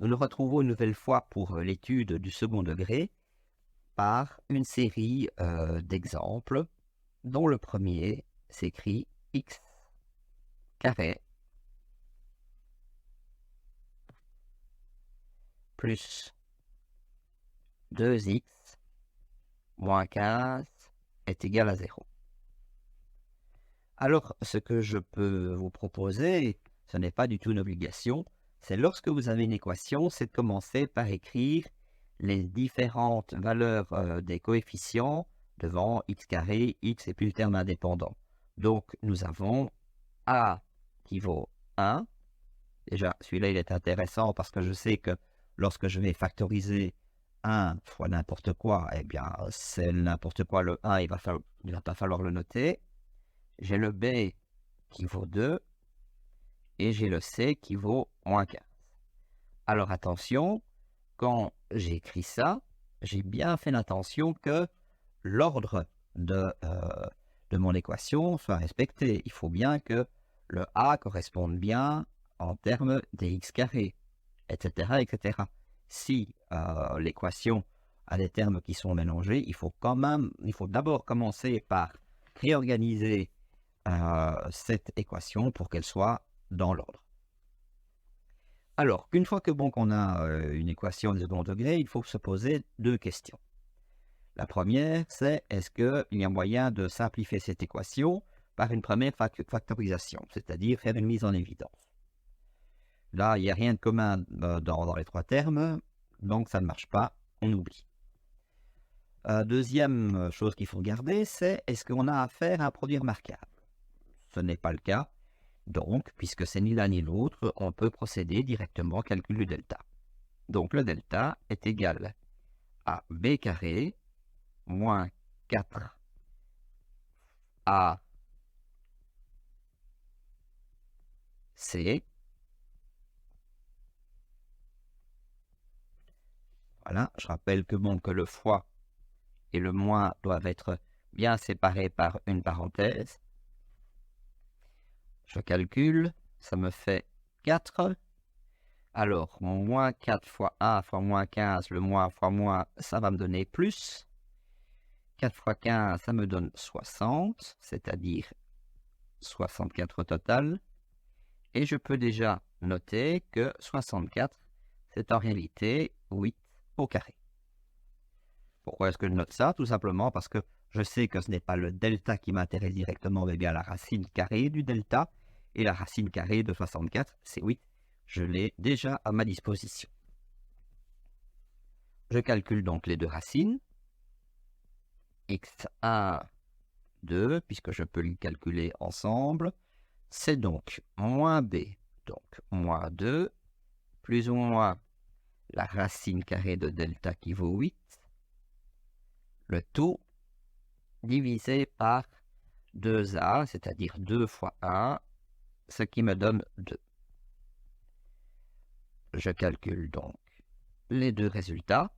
nous nous retrouvons une nouvelle fois pour l'étude du second degré par une série d'exemples dont le premier s'écrit x carré plus 2x moins 15 est égal à 0. Alors, ce que je peux vous proposer, ce n'est pas du tout une obligation, c'est lorsque vous avez une équation, c'est de commencer par écrire les différentes valeurs des coefficients devant x carré, x et puis le terme indépendant. Donc, nous avons a qui vaut 1. Déjà, celui-là, il est intéressant parce que je sais que lorsque je vais factoriser 1 fois n'importe quoi, eh bien, c'est n'importe quoi, le 1, il va pas falloir le noter. J'ai le b qui vaut 2 et j'ai le c qui vaut moins 15. Alors attention, quand j'écris ça, j'ai bien fait attention que l'ordre de mon équation soit respecté. Il faut bien que le a corresponde bien en termes des x carrés, etc. etc. Si l'équation a des termes qui sont mélangés, il faut d'abord commencer par réorganiser cette équation pour qu'elle soit dans l'ordre. Alors, qu'une fois qu'on a une équation de second degré, il faut se poser deux questions. La première, c'est est-ce qu'il y a moyen de simplifier cette équation par une première factorisation, c'est-à-dire faire une mise en évidence. Là, il n'y a rien de commun dans les trois termes, donc ça ne marche pas, on oublie. Deuxième chose qu'il faut regarder, c'est est-ce qu'on a affaire à un produit remarquable. Ce n'est pas le cas, donc, puisque c'est ni l'un ni l'autre, on peut procéder directement au calcul du delta. Donc, le delta est égal à b carré moins 4ac Voilà, je rappelle que le fois et le moins doivent être bien séparés par une parenthèse. Je calcule, ça me fait 4. Alors, moins 4 fois a fois moins 15, le moins fois moins, ça va me donner plus. 4 fois 15, ça me donne 60, c'est-à-dire 64 au total. Et je peux déjà noter que 64, c'est en réalité 8 au carré. Pourquoi est-ce que je note ça? Tout simplement parce que je sais que ce n'est pas le delta qui m'intéresse directement, mais bien la racine carrée du delta. Et la racine carrée de 64, c'est 8. Je l'ai déjà à ma disposition. Je calcule donc les deux racines. x1, 2, puisque je peux les calculer ensemble. C'est donc moins b, donc moins 2, plus ou moins la racine carrée de delta qui vaut 8, le tout divisé par 2a, c'est-à-dire 2 fois 1, ce qui me donne 2. Je calcule donc les deux résultats.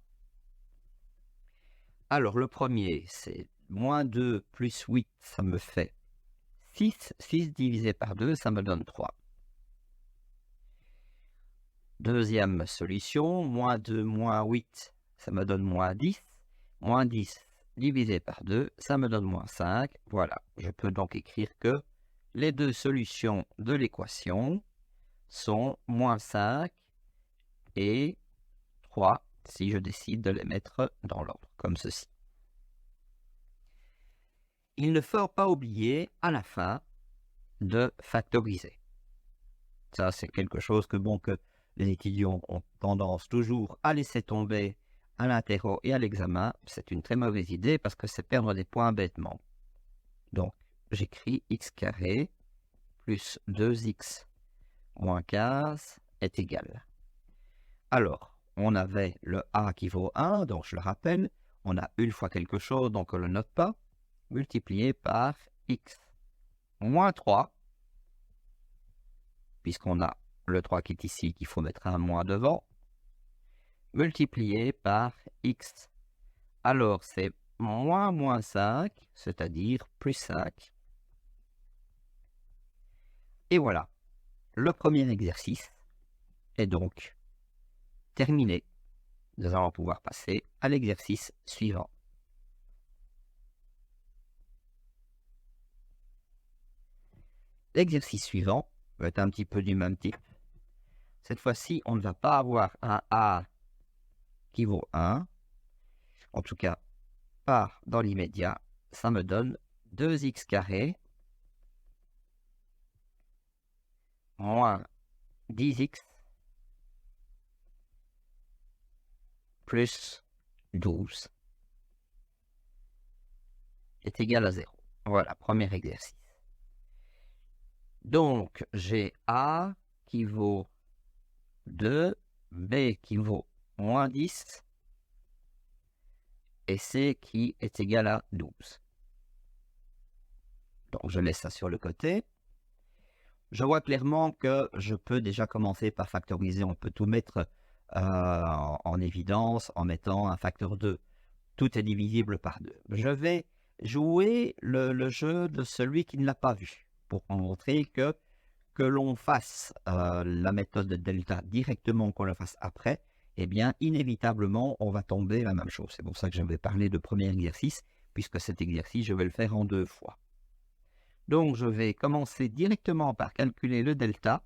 Alors le premier, c'est moins 2 plus 8, ça me fait 6. 6 divisé par 2, ça me donne 3. Deuxième solution, moins 2 moins 8, ça me donne moins 10. Moins 10 divisé par 2, ça me donne moins 5. Voilà, je peux donc écrire que les deux solutions de l'équation sont moins 5 et 3 si je décide de les mettre dans l'ordre, comme ceci. Il ne faut pas oublier à la fin de factoriser. Ça, c'est quelque chose que les étudiants ont tendance toujours à laisser tomber à l'interro et à l'examen. C'est une très mauvaise idée parce que c'est perdre des points bêtement. Donc, j'écris x carré plus 2x moins 15 est égal. Alors, on avait le a qui vaut 1, donc je le rappelle, on a une fois quelque chose, donc on ne le note pas, multiplié par x moins 3, puisqu'on a le 3 qui est ici, qu'il faut mettre un moins devant, multiplié par x. Alors, c'est moins 5, c'est-à-dire plus 5. Et voilà, le premier exercice est donc terminé. Nous allons pouvoir passer à l'exercice suivant. L'exercice suivant va être un petit peu du même type. Cette fois-ci, on ne va pas avoir un A qui vaut 1. En tout cas, pas dans l'immédiat. Ça me donne 2x carré moins 10x plus 12 est égal à 0. Voilà, premier exercice. Donc, j'ai A qui vaut 2, B qui vaut moins 10 et C qui est égal à 12. Donc, je laisse ça sur le côté. Je vois clairement que je peux déjà commencer par factoriser. On peut tout mettre en évidence en mettant un facteur 2. Tout est divisible par 2. Je vais jouer le jeu de celui qui ne l'a pas vu pour montrer que l'on fasse la méthode de delta directement, qu'on la fasse après, eh bien, inévitablement, on va tomber la même chose. C'est pour ça que je vais parler de premier exercice, puisque cet exercice, je vais le faire en 2 fois. Donc, je vais commencer directement par calculer le delta,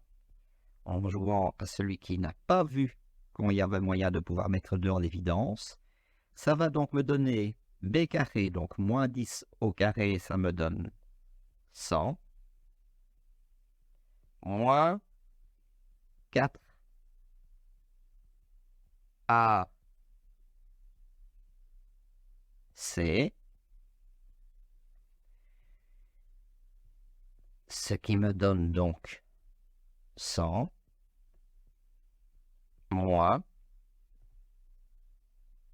en jouant à celui qui n'a pas vu qu'il y avait moyen de pouvoir mettre 2 en évidence. Ça va donc me donner b carré, donc moins 10 au carré, ça me donne 100, moins 4 a c, ce qui me donne donc 100, moins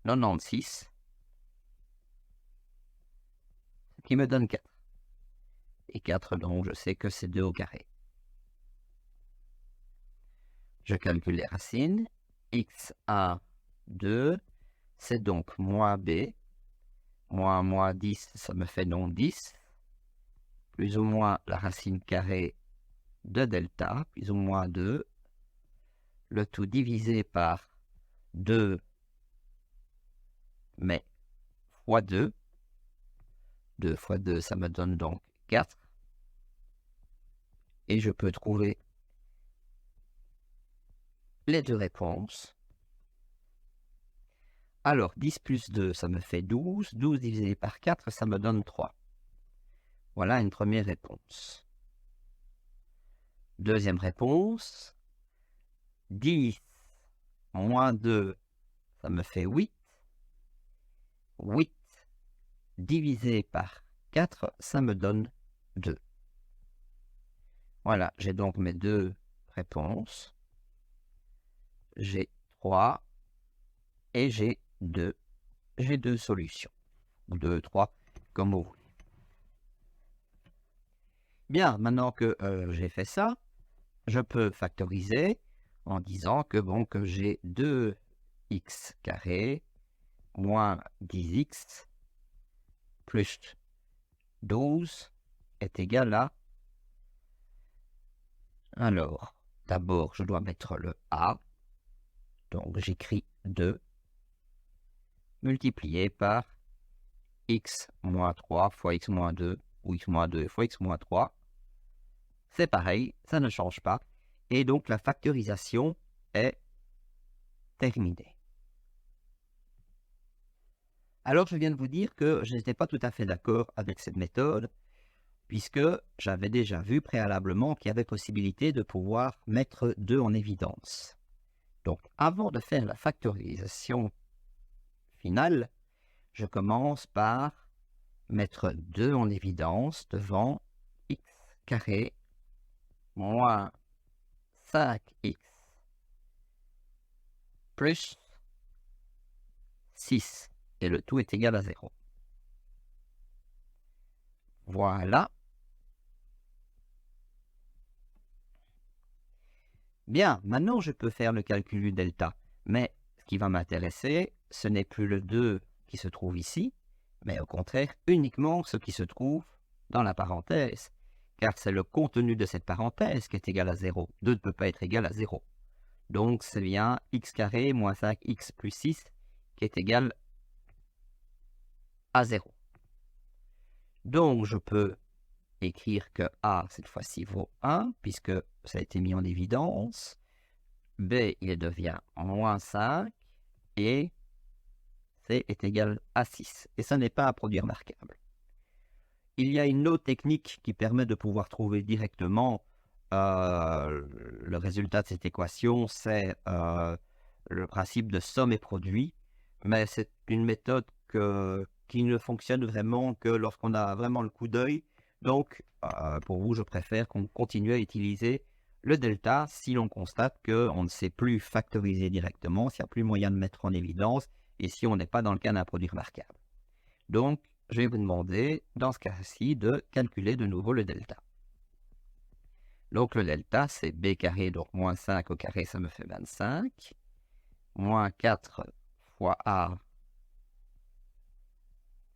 96, ce qui me donne 4. Et 4, donc, je sais que c'est 2 au carré. Je calcule les racines. X1, 2, c'est donc moins B, moins 10, ça me fait donc 10, plus ou moins la racine carrée de delta, plus ou moins 2, le tout divisé par 2, mais fois 2. 2 fois 2, ça me donne donc 4. Et je peux trouver les deux réponses. Alors, 10 plus 2, ça me fait 12. 12 divisé par 4, ça me donne 3. Voilà une première réponse. Deuxième réponse. 10 moins 2, ça me fait 8. 8 divisé par 4, ça me donne 2. Voilà, j'ai donc mes deux réponses. J'ai 3 et j'ai 2. J'ai 2 solutions. 2, 3, comme vous voulez. Bien, maintenant que j'ai fait ça, je peux factoriser en disant que, bon, que j'ai 2x carré moins 10x plus 12 est égal à... Alors, d'abord, je dois mettre le A. Donc, j'écris 2 multiplié par x moins 3 fois x moins 2, ou x moins 2 fois x moins 3. C'est pareil, ça ne change pas. Et donc, la factorisation est terminée. Alors, je viens de vous dire que je n'étais pas tout à fait d'accord avec cette méthode, puisque j'avais déjà vu préalablement qu'il y avait possibilité de pouvoir mettre 2 en évidence. Donc, avant de faire la factorisation finale, je commence par mettre 2 en évidence devant x carré moins 5x plus 6. Et le tout est égal à 0. Voilà. Bien, maintenant je peux faire le calcul du delta. Mais ce qui va m'intéresser, ce n'est plus le 2 qui se trouve ici, mais au contraire uniquement ce qui se trouve dans la parenthèse. Car c'est le contenu de cette parenthèse qui est égal à 0. 2 ne peut pas être égal à 0. Donc, c'est bien x carré moins 5x plus 6 qui est égal à 0. Donc, je peux écrire que A, cette fois-ci, vaut 1, puisque ça a été mis en évidence. B, il devient moins 5, et C est égal à 6. Et ça n'est pas un produit remarquable. Il y a une autre technique qui permet de pouvoir trouver directement le résultat de cette équation, c'est le principe de somme et produit, mais c'est une méthode qui ne fonctionne vraiment que lorsqu'on a vraiment le coup d'œil. Donc, pour vous, je préfère qu'on continue à utiliser le delta si l'on constate qu'on ne sait plus factoriser directement, s'il n'y a plus moyen de mettre en évidence, et si on n'est pas dans le cas d'un produit remarquable. Donc, je vais vous demander, dans ce cas-ci, de calculer de nouveau le delta. Donc, le delta, c'est b carré, donc moins 5 au carré, ça me fait 25. Moins 4 fois a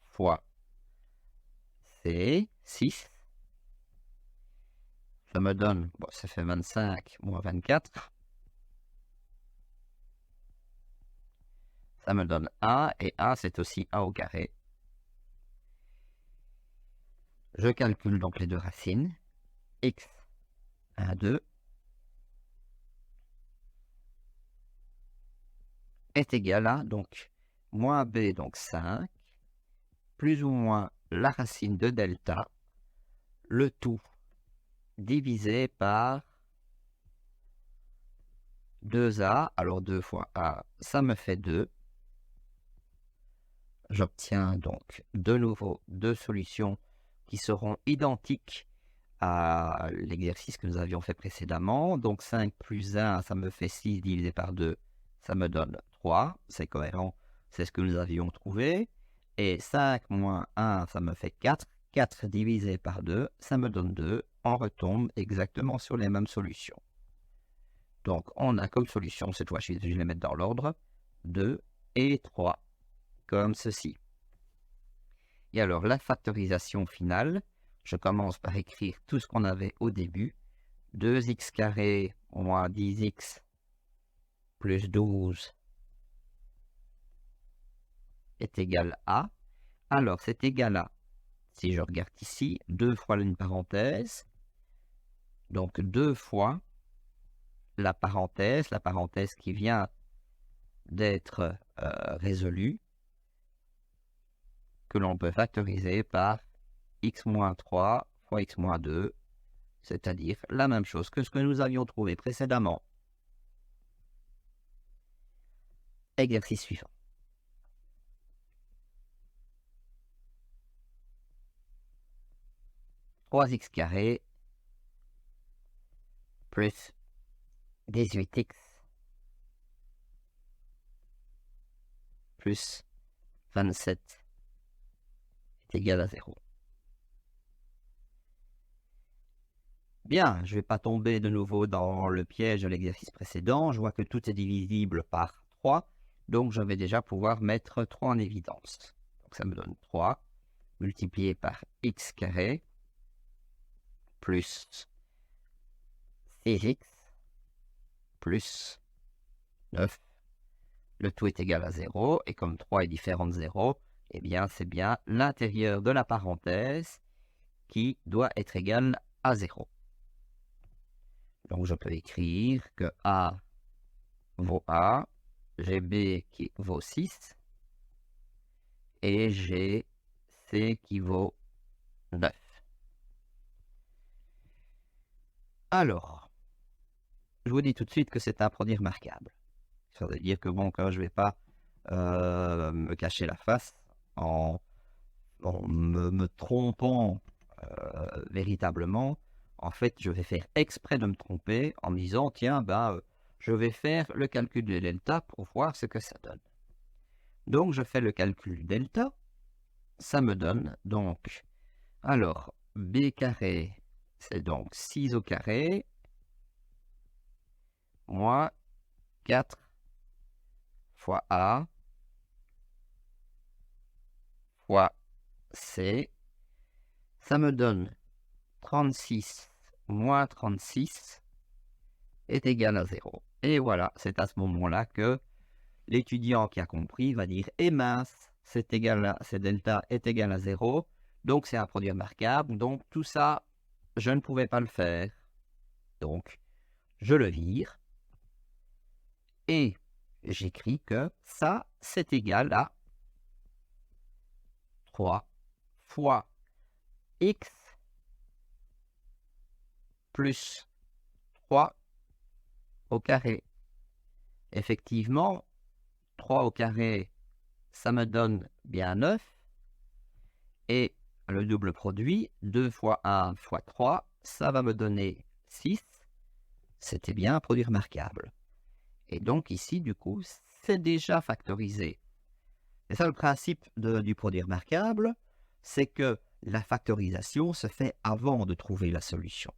fois c, 6. Ça me donne, bon, ça fait 25 moins 24. Ça me donne a, et a, c'est aussi a au carré. Je calcule donc les deux racines. X, 1, 2, est égal à, donc, moins b, donc 5, plus ou moins la racine de delta, le tout divisé par 2a. Alors 2 fois a, ça me fait 2. J'obtiens donc de nouveau deux solutions qui seront identiques à l'exercice que nous avions fait précédemment. Donc 5 plus 1, ça me fait 6 divisé par 2, ça me donne 3. C'est cohérent, c'est ce que nous avions trouvé. Et 5 moins 1, ça me fait 4. 4 divisé par 2, ça me donne 2. On retombe exactement sur les mêmes solutions. Donc on a comme solution, cette fois-ci, je vais les mettre dans l'ordre, 2 et 3, comme ceci. Et alors la factorisation finale, je commence par écrire tout ce qu'on avait au début. 2x carré moins 10x plus 12 est égal à. Alors c'est égal à, si je regarde ici, 2 fois une parenthèse. Donc 2 fois la parenthèse qui vient d'être résolue, que l'on peut factoriser par x-3 fois x-2, c'est-à-dire la même chose que ce que nous avions trouvé précédemment. Exercice suivant. « 3x carré plus 18x plus 27 est égal à 0. » Bien, je ne vais pas tomber de nouveau dans le piège de l'exercice précédent. Je vois que tout est divisible par 3. Donc, je vais déjà pouvoir mettre 3 en évidence. Donc, ça me donne 3 multiplié par x carré plus 6x plus 9. Le tout est égal à 0. Et comme 3 est différent de 0, eh bien, c'est bien l'intérieur de la parenthèse qui doit être égal à 0. Donc, je peux écrire que A vaut A, j'ai B qui vaut 6, et j'ai C qui vaut 9. Alors, je vous dis tout de suite que c'est un produit remarquable. Ça veut dire que bon, quand je ne vais pas me cacher la face en me trompant véritablement. En fait, je vais faire exprès de me tromper en me disant, tiens, je vais faire le calcul de delta pour voir ce que ça donne. Donc, je fais le calcul delta. Ça me donne donc, alors, b carré, c'est donc 6 au carré, moins 4 fois a, fois c. Ça me donne 36 moins 36 est égal à 0. Et voilà, c'est à ce moment-là que l'étudiant qui a compris va dire: eh mince, c'est delta est égal à 0, donc c'est un produit remarquable, donc tout ça, je ne pouvais pas le faire. Donc, je le vire et j'écris que ça, c'est égal à 3 fois x plus 3 au carré. Effectivement, 3 au carré, ça me donne bien 9. Et le double produit, 2 fois 1 fois 3, ça va me donner 6. C'était bien un produit remarquable. Et donc ici, du coup, c'est déjà factorisé. Et ça, le principe du produit remarquable, c'est que la factorisation se fait avant de trouver la solution.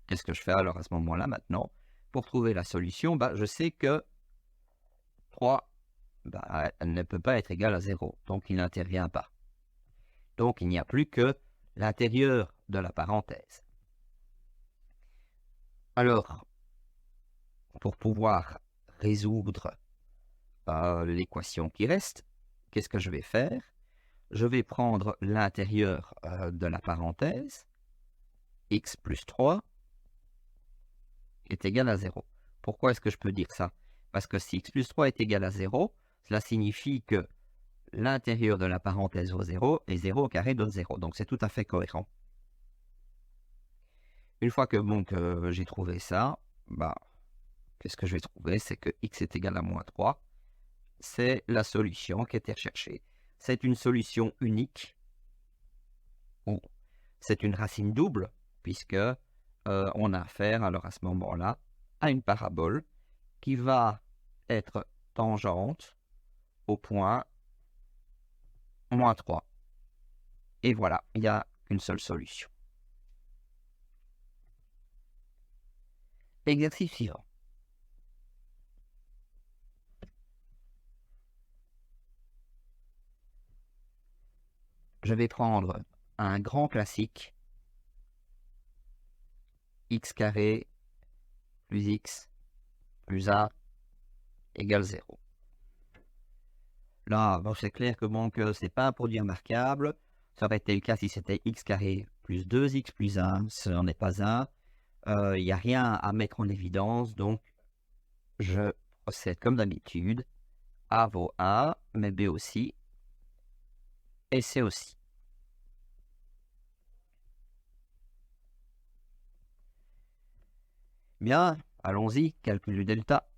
Qu'est-ce que je fais alors à ce moment-là maintenant? Pour trouver la solution, je sais que 3 ne peut pas être égal à 0, donc il n'intervient pas. Donc il n'y a plus que l'intérieur de la parenthèse. Alors, pour pouvoir résoudre l'équation qui reste, qu'est-ce que je vais faire? Je vais prendre l'intérieur de la parenthèse, x plus 3 est égal à 0. Pourquoi est-ce que je peux dire ça? Parce que si x plus 3 est égal à 0, cela signifie que l'intérieur de la parenthèse vaut 0 et 0 au carré donne 0. Donc c'est tout à fait cohérent. Une fois que j'ai trouvé ça, qu'est-ce que je vais trouver? C'est que x est égal à moins 3. C'est la solution qui était recherchée. C'est une solution unique, ou c'est une racine double, puisque on a affaire alors à ce moment-là à une parabole qui va être tangente au point moins 3. Et voilà, il n'y a qu'une seule solution. Exercice suivant. Je vais prendre un grand classique, x carré plus x plus a égale 0. Là, c'est clair que ce n'est pas un produit remarquable. Ça aurait été le cas si c'était x carré plus 2x plus 1. Ce n'en est pas un. Il n'y a rien à mettre en évidence, donc je procède comme d'habitude. A vaut A, mais B aussi, et C aussi. Bien, allons-y, calcul du delta.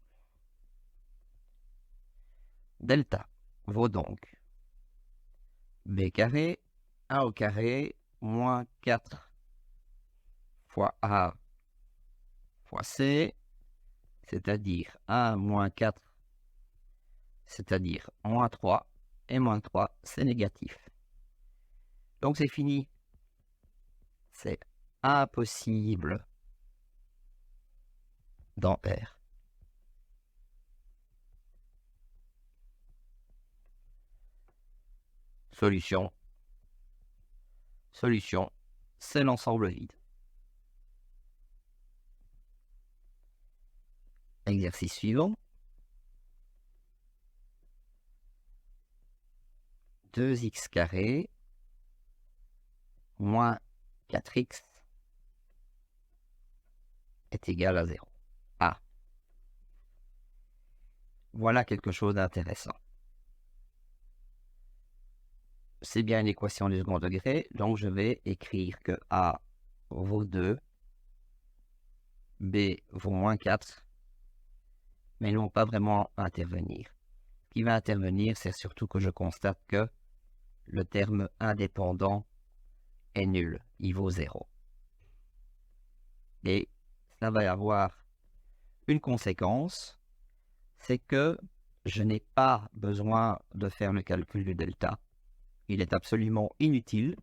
Delta vaut donc B carré, A au carré, moins 4 fois A fois C, c'est-à-dire 1 moins 4, c'est-à-dire moins 3, et moins 3, c'est négatif. Donc c'est fini. C'est impossible dans R. Solution. Solution, c'est l'ensemble vide. Exercice suivant. 2x carré moins 4x est égal à 0. Ah. Voilà quelque chose d'intéressant. C'est bien une équation du second degré, donc je vais écrire que A vaut 2, B vaut moins 4, mais ils ne vont pas vraiment intervenir. Ce qui va intervenir, c'est surtout que je constate que le terme indépendant est nul, il vaut 0. Et ça va y avoir une conséquence, c'est que je n'ai pas besoin de faire le calcul du delta. Il est absolument inutile.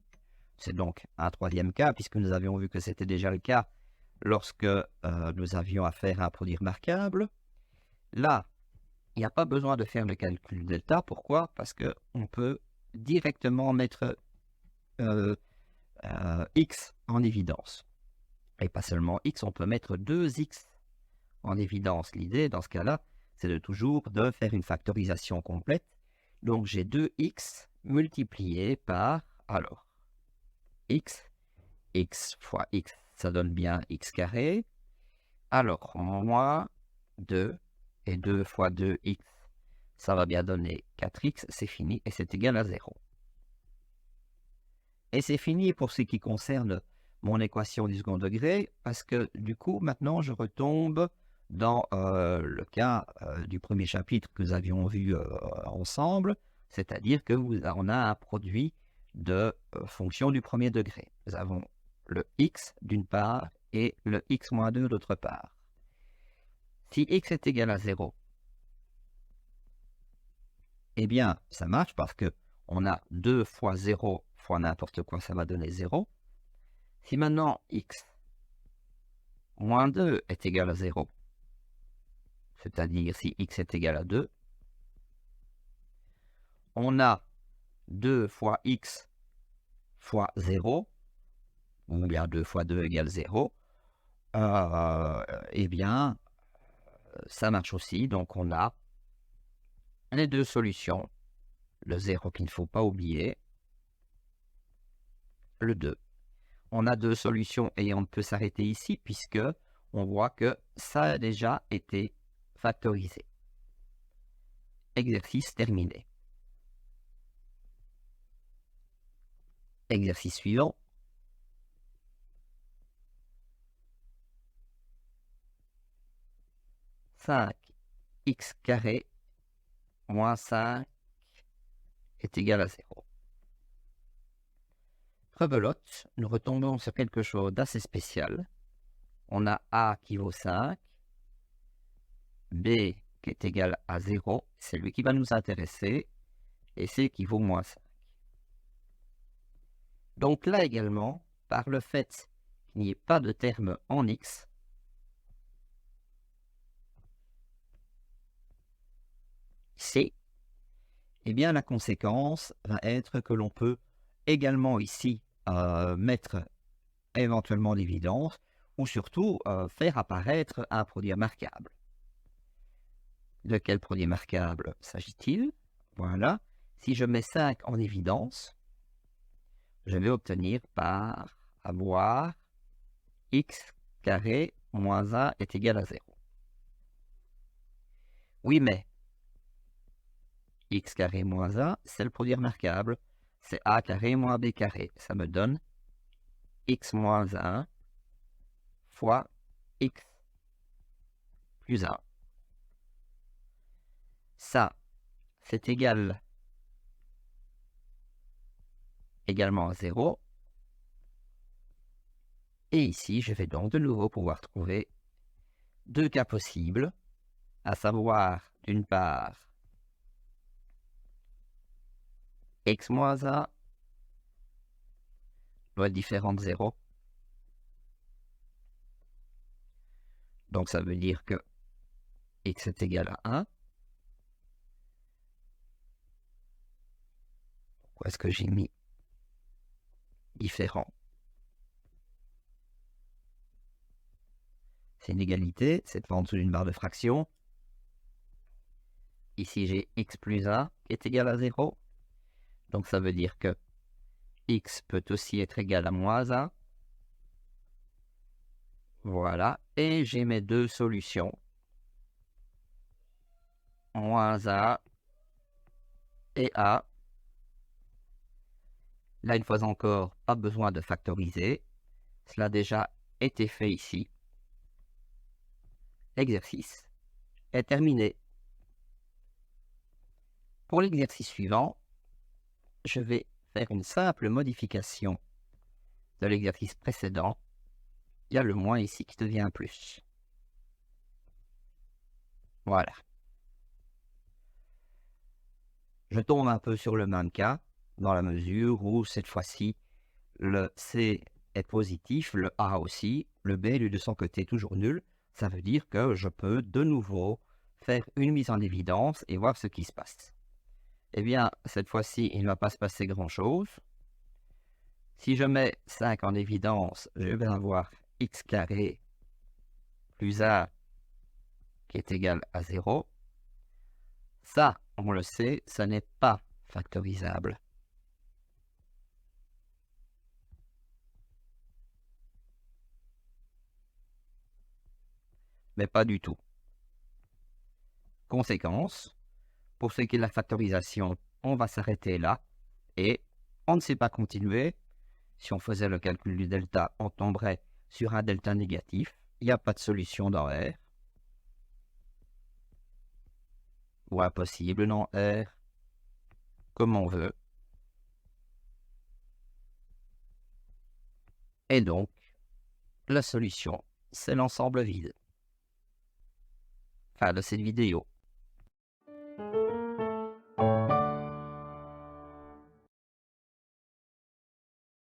C'est donc un troisième cas, puisque nous avions vu que c'était déjà le cas lorsque nous avions affaire à un produit remarquable. Là, il n'y a pas besoin de faire le calcul delta. Pourquoi? Parce qu'on peut directement mettre x en évidence. Et pas seulement x, on peut mettre 2x en évidence. L'idée, dans ce cas-là, c'est de toujours de faire une factorisation complète. Donc, j'ai 2x multiplié par, alors, x fois x, ça donne bien x carré. Alors, moins 2, et 2 fois 2x, ça va bien donner 4x, c'est fini, et c'est égal à 0. Et c'est fini pour ce qui concerne mon équation du second degré, parce que du coup, maintenant, je retombe dans le cas du premier chapitre que nous avions vu ensemble, c'est-à-dire qu'on a un produit de fonctions du premier degré. Nous avons le x d'une part et le x moins 2 d'autre part. Si x est égal à 0, eh bien, ça marche parce que on a 2 fois 0 fois n'importe quoi, ça va donner 0. Si maintenant x moins 2 est égal à 0, c'est-à-dire si x est égal à 2, on a 2 fois x fois 0, ou bien 2 fois 2 égale 0, eh bien, ça marche aussi. Donc, on a les deux solutions. Le 0 qu'il ne faut pas oublier, le 2. On a deux solutions et on peut s'arrêter ici puisque on voit que ça a déjà été factorisé. Exercice terminé. Exercice suivant. X carré moins 5 est égal à 0. Rebelote, nous retombons sur quelque chose d'assez spécial. On a A qui vaut 5, B qui est égal à 0, c'est lui qui va nous intéresser, et C qui vaut moins 5. Donc là également, par le fait qu'il n'y ait pas de terme en X, C, eh bien la conséquence va être que l'on peut également ici mettre éventuellement l'évidence, ou surtout faire apparaître un produit remarquable. De quel produit remarquable s'agit-il? Voilà. Si je mets 5 en évidence, je vais obtenir par avoir x carré moins 1 est égal à 0. Oui, mais x carré moins 1, c'est le produit remarquable. C'est a carré moins b carré. Ça me donne x moins 1 fois x plus 1. Ça, c'est également à 0. Et ici, je vais donc de nouveau pouvoir trouver deux cas possibles, à savoir, d'une part, x moins 1 doit être différent de 0. Donc, ça veut dire que x est égal à 1. Pourquoi est-ce que j'ai mis différent? C'est une égalité, c'est pas en dessous d'une barre de fraction. Ici, j'ai x plus 1 qui est égal à 0. Donc, ça veut dire que x peut aussi être égal à moins 1. Voilà. Et j'ai mes deux solutions. Moins 1 et a. Là, une fois encore, pas besoin de factoriser. Cela a déjà été fait ici. L'exercice est terminé. Pour l'exercice suivant, je vais faire une simple modification de l'exercice précédent. Il y a le moins ici qui devient un plus. Voilà. Je tombe un peu sur le même cas, dans la mesure où cette fois-ci, le C est positif, le A aussi, le B, lui de son côté, toujours nul. Ça veut dire que je peux de nouveau faire une mise en évidence et voir ce qui se passe. Eh bien, cette fois-ci, il ne va pas se passer grand-chose. Si je mets 5 en évidence, je vais avoir x carré plus 1 qui est égal à 0. Ça, on le sait, ça n'est pas factorisable. Mais pas du tout. Conséquence, pour ce qui est de la factorisation, on va s'arrêter là et on ne sait pas continuer. Si on faisait le calcul du delta, on tomberait sur un delta négatif. Il n'y a pas de solution dans R. Ou impossible dans R. Comme on veut. Et donc, la solution, c'est l'ensemble vide. Fin de cette vidéo.